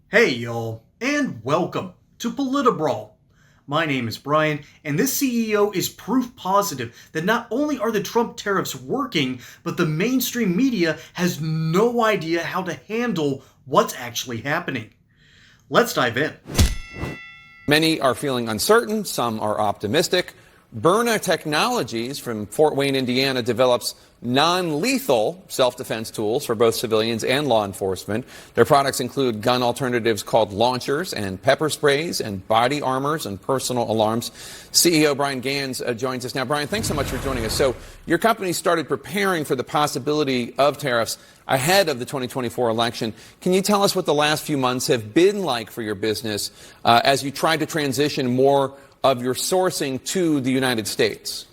Hey y'all, and welcome to Politibrawl. My name is Bryan, and this CEO is proof positive that not only are the Trump tariffs working, but the mainstream media has no idea how to handle what's actually happening. Let's dive in. Many are feeling uncertain, some are optimistic. Byrna Technologies from Fort Wayne, Indiana, develops non-lethal self-defense tools for both civilians and law enforcement. Their products include gun alternatives called launchers and pepper sprays and body armors and personal alarms. CEO Bryan Ganz joins us now. Bryan, thanks so much for joining us. So your company started preparing for the possibility of tariffs ahead of the 2024 election. Can you tell us what the last few months have been like for your business as you tried to transition more of your sourcing to the United States?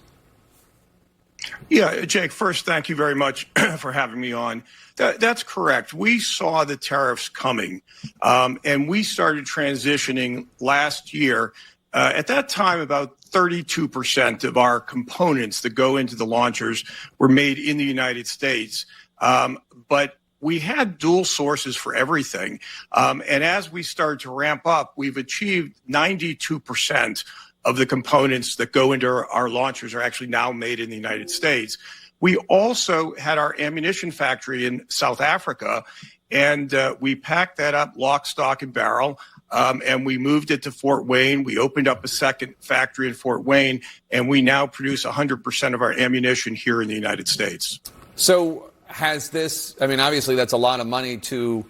Yeah, Jake, first, thank you very much for having me on. That's correct. We saw the tariffs coming, and we started transitioning last year. At that time, about 32% of our components that go into the launchers were made in the United States. But we had dual sources for everything. And as we started to ramp up, we've achieved 92% of the components that go into our launchers are actually now made in the United States. We also had our ammunition factory in South Africa, and we packed that up lock, stock, and barrel, and we moved it to Fort Wayne. We opened up a second factory in Fort Wayne, and we now produce 100% of our ammunition here in the United States. So has this, I mean, obviously that's a lot of money to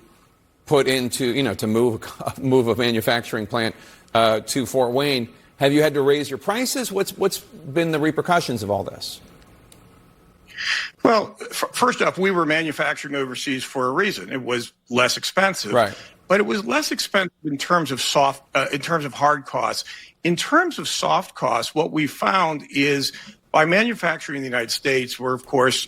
put into, to move a manufacturing plant to Fort Wayne. Have you had to raise your prices? What's been the repercussions of all this? Well, first off, we were manufacturing overseas for a reason. It was less expensive, right? But it was less expensive in terms of hard costs. In terms of soft costs, what we found is by manufacturing in the United States, we're of course,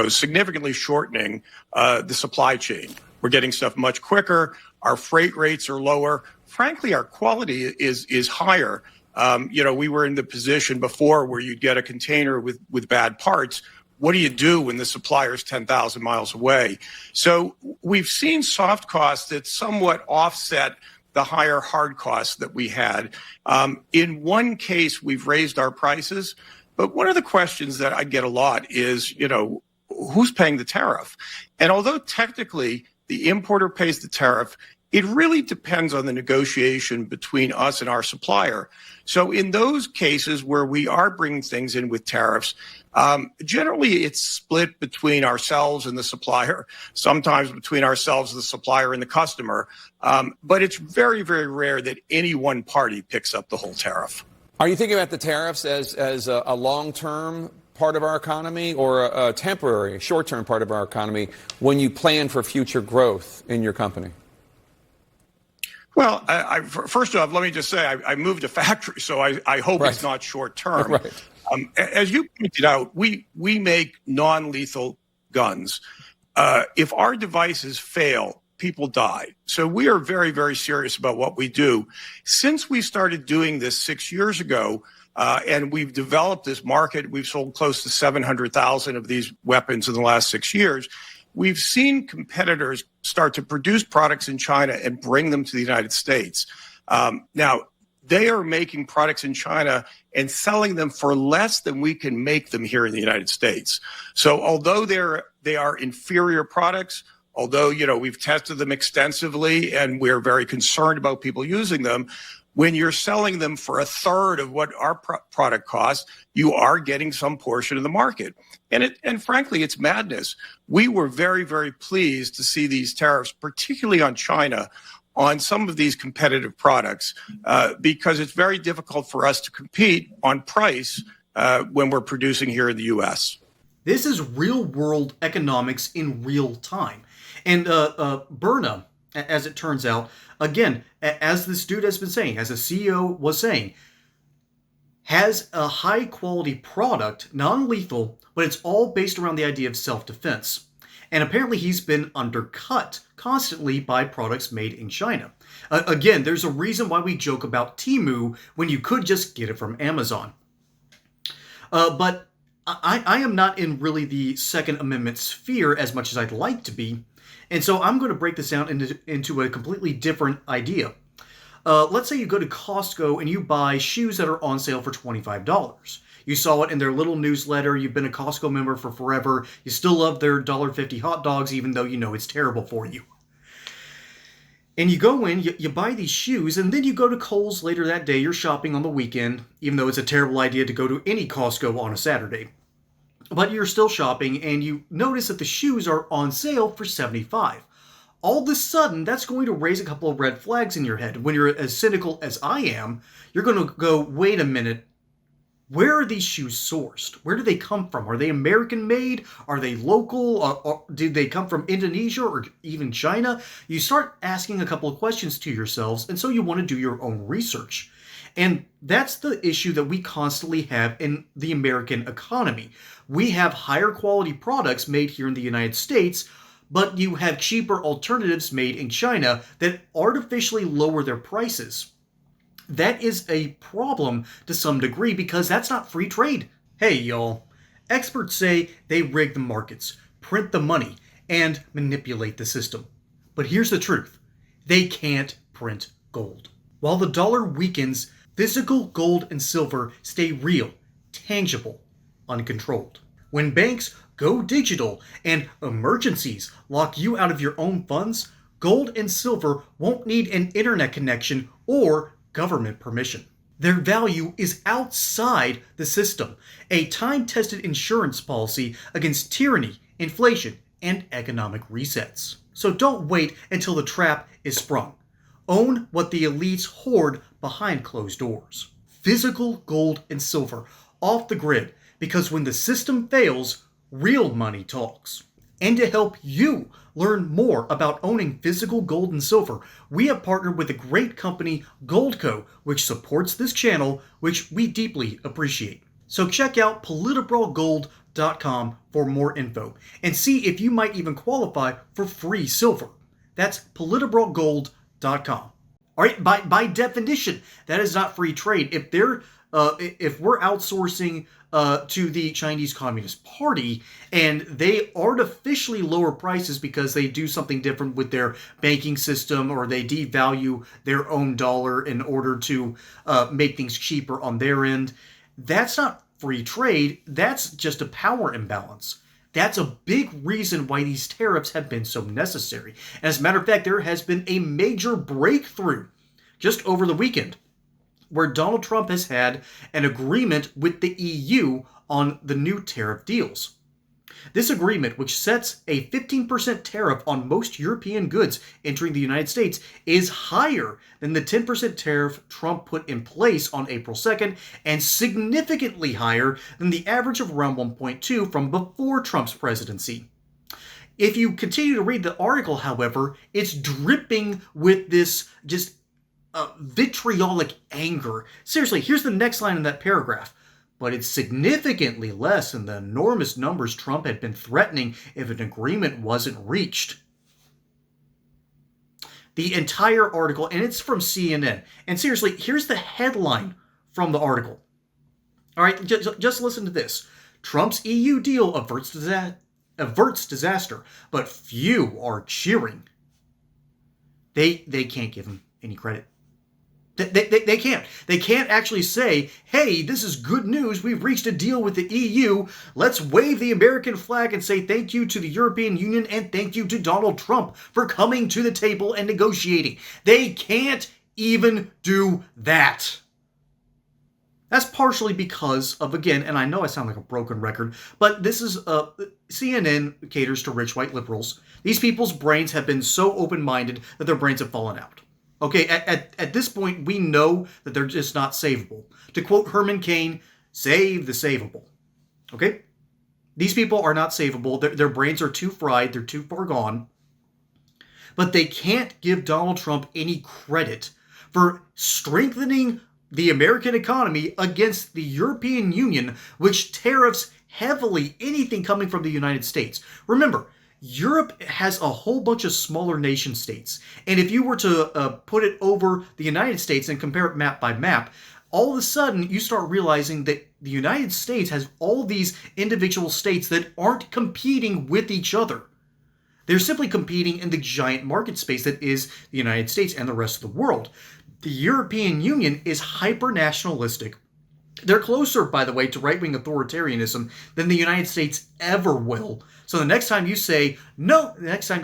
significantly shortening the supply chain. We're getting stuff much quicker. Our freight rates are lower. Frankly, our quality is higher. We were in the position before where you'd get a container with bad parts. What do you do when the supplier's 10,000 miles away? So we've seen soft costs that somewhat offset the higher hard costs that we had. In one case, we've raised our prices. But one of the questions that I get a lot is, who's paying the tariff? And although technically the importer pays the tariff, it really depends on the negotiation between us and our supplier. So in those cases where we are bringing things in with tariffs, generally it's split between ourselves and the supplier, sometimes between ourselves, the supplier, and the customer. But it's very, very rare that any one party picks up the whole tariff. Are you thinking about the tariffs as a long-term part of our economy or a temporary, short-term part of our economy when you plan for future growth in your company? Well, first off, let me just say I moved a factory, so I hope Right. It's not short term. Right. As you pointed out, we make non-lethal guns. If our devices fail, people die. So we are very, very serious about what we do. Since we started doing this 6 years ago, and we've developed this market, we've sold close to 700,000 of these weapons in the last 6 years. We've seen competitors start to produce products in China and bring them to the United States. Now, they are making products in China and selling them for less than we can make them here in the United States. So although they are inferior products, although we've tested them extensively and we're very concerned about people using them, when you're selling them for a third of what our product costs, you are getting some portion of the market. And frankly, it's madness. We were very, very pleased to see these tariffs, particularly on China, on some of these competitive products, because it's very difficult for us to compete on price when we're producing here in the U.S. This is real-world economics in real time. And Byrna, as it turns out, again, as this dude has been saying, as the CEO was saying, has a high-quality product, non-lethal, but it's all based around the idea of self-defense. And apparently he's been undercut constantly by products made in China. Again, there's a reason why we joke about Temu when you could just get it from Amazon. But I am not in really the Second Amendment sphere as much as I'd like to be, and so I'm going to break this down into a completely different idea. Let's say you go to Costco and you buy shoes that are on sale for $25. You saw it in their little newsletter. You've been a Costco member for forever. You still love their $1.50 hot dogs, even though you know it's terrible for you. And you go in, you buy these shoes, and then you go to Kohl's later that day. You're shopping on the weekend, even though it's a terrible idea to go to any Costco on a Saturday. But you're still shopping, and you notice that the shoes are on sale for $75. All of a sudden, that's going to raise a couple of red flags in your head. When you're as cynical as I am, you're going to go, wait a minute, where are these shoes sourced? Where do they come from? Are they American made? Are they local? Or did they come from Indonesia or even China? You start asking a couple of questions to yourselves, and so you want to do your own research. And that's the issue that we constantly have in the American economy. We have higher quality products made here in the United States, but you have cheaper alternatives made in China that artificially lower their prices. That is a problem to some degree because that's not free trade. Hey, y'all. Experts say they rig the markets, print the money, and manipulate the system. But here's the truth. They can't print gold. While the dollar weakens, physical gold and silver stay real, tangible, uncontrolled. When banks go digital and emergencies lock you out of your own funds, gold and silver won't need an internet connection or government permission. Their value is outside the system, a time-tested insurance policy against tyranny, inflation, and economic resets. So don't wait until the trap is sprung. Own what the elites hoard behind closed doors. Physical gold and silver off the grid, because when the system fails, real money talks. And to help you learn more about owning physical gold and silver, we have partnered with the great company Goldco, which supports this channel, which we deeply appreciate. So check out politabralgold.com for more info and see if you might even qualify for free silver. That's politabralgold.com. All right, by definition, that is not free trade. If we're outsourcing to the Chinese Communist Party and they artificially lower prices because they do something different with their banking system or they devalue their own dollar in order to make things cheaper on their end, that's not free trade. That's just a power imbalance. That's a big reason why these tariffs have been so necessary. As a matter of fact, there has been a major breakthrough just over the weekend where Donald Trump has had an agreement with the EU on the new tariff deals. This agreement, which sets a 15% tariff on most European goods entering the United States, is higher than the 10% tariff Trump put in place on April 2nd and significantly higher than the average of around 1.2 from before Trump's presidency. If you continue to read the article, however, it's dripping with this just vitriolic anger. Seriously, here's the next line in that paragraph. But it's significantly less than the enormous numbers Trump had been threatening if an agreement wasn't reached. The entire article, and it's from CNN. And seriously, here's the headline from the article. All right, just listen to this. Trump's EU deal averts disaster, but few are cheering. They can't give him any credit. They can't. They can't actually say, hey, this is good news. We've reached a deal with the EU. Let's wave the American flag and say thank you to the European Union and thank you to Donald Trump for coming to the table and negotiating. They can't even do that. That's partially because of, again, and I know I sound like a broken record, but this is, CNN caters to rich white liberals. These people's brains have been so open-minded that their brains have fallen out. Okay, at this point, we know that they're just not savable. To quote Herman Cain, save the savable. Okay? These people are not savable. Their brains are too fried. They're too far gone. But they can't give Donald Trump any credit for strengthening the American economy against the European Union, which tariffs heavily anything coming from the United States. Remember, Europe has a whole bunch of smaller nation states. And if you were to put it over the United States and compare it map by map, all of a sudden you start realizing that the United States has all these individual states that aren't competing with each other. They're simply competing in the giant market space that is the United States and the rest of the world. The European Union is hyper-nationalistic. They're closer, by the way, to right-wing authoritarianism than the United States ever will. So the next time you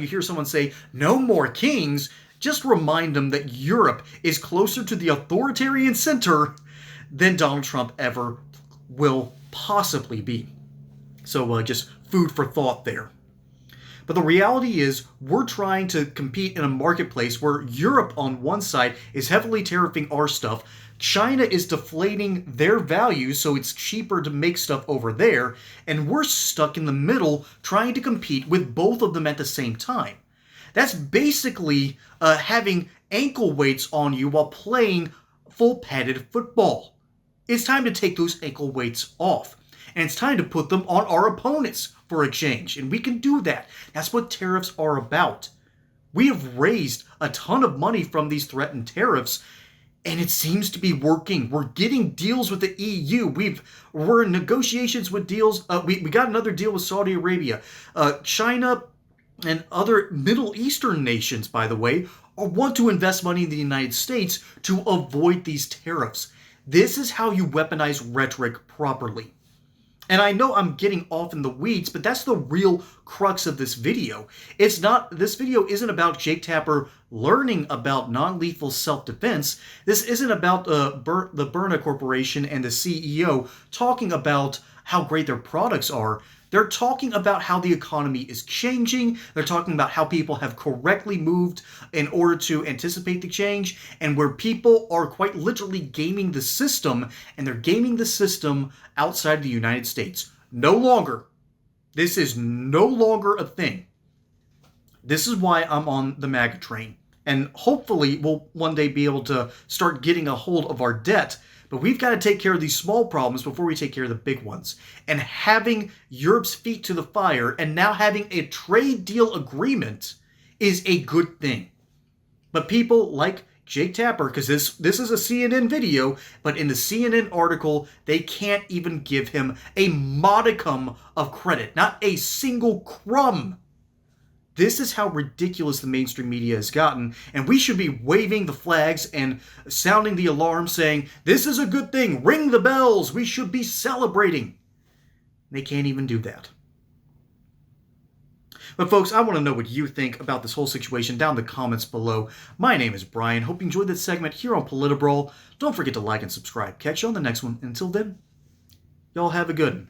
hear someone say, no more kings, just remind them that Europe is closer to the authoritarian center than Donald Trump ever will possibly be. So just food for thought there. But the reality is, we're trying to compete in a marketplace where Europe on one side is heavily tariffing our stuff, China is deflating their values so it's cheaper to make stuff over there, and we're stuck in the middle trying to compete with both of them at the same time. That's basically having ankle weights on you while playing full-padded football. It's time to take those ankle weights off, and it's time to put them on our opponents for a change, and we can do that. That's what tariffs are about. We have raised a ton of money from these threatened tariffs, and it seems to be working. We're getting deals with the EU. We're in negotiations with deals. We got another deal with Saudi Arabia. China and other Middle Eastern nations, by the way, want to invest money in the United States to avoid these tariffs. This is how you weaponize rhetoric properly. And I know I'm getting off in the weeds, but that's the real crux of this video. This video isn't about Jake Tapper learning about non-lethal self-defense. This isn't about the Byrna Corporation and the CEO talking about how great their products are. They're talking about how the economy is changing. They're talking about how people have correctly moved in order to anticipate the change, and where people are quite literally gaming the system, and they're gaming the system outside the United States. No longer. This is no longer a thing. This is why I'm on the MAGA train. And hopefully we'll one day be able to start getting a hold of our debt. But we've got to take care of these small problems before we take care of the big ones. And having Europe's feet to the fire and now having a trade deal agreement is a good thing. But people like Jake Tapper, because this is a CNN video, but in the CNN article, they can't even give him a modicum of credit. Not a single crumb. This is how ridiculous the mainstream media has gotten, and we should be waving the flags and sounding the alarm saying, this is a good thing, ring the bells, we should be celebrating. They can't even do that. But folks, I want to know what you think about this whole situation down in the comments below. My name is Bryan. Hope you enjoyed this segment here on Politibrawl. Don't forget to like and subscribe. Catch you on the next one. Until then, y'all have a good one.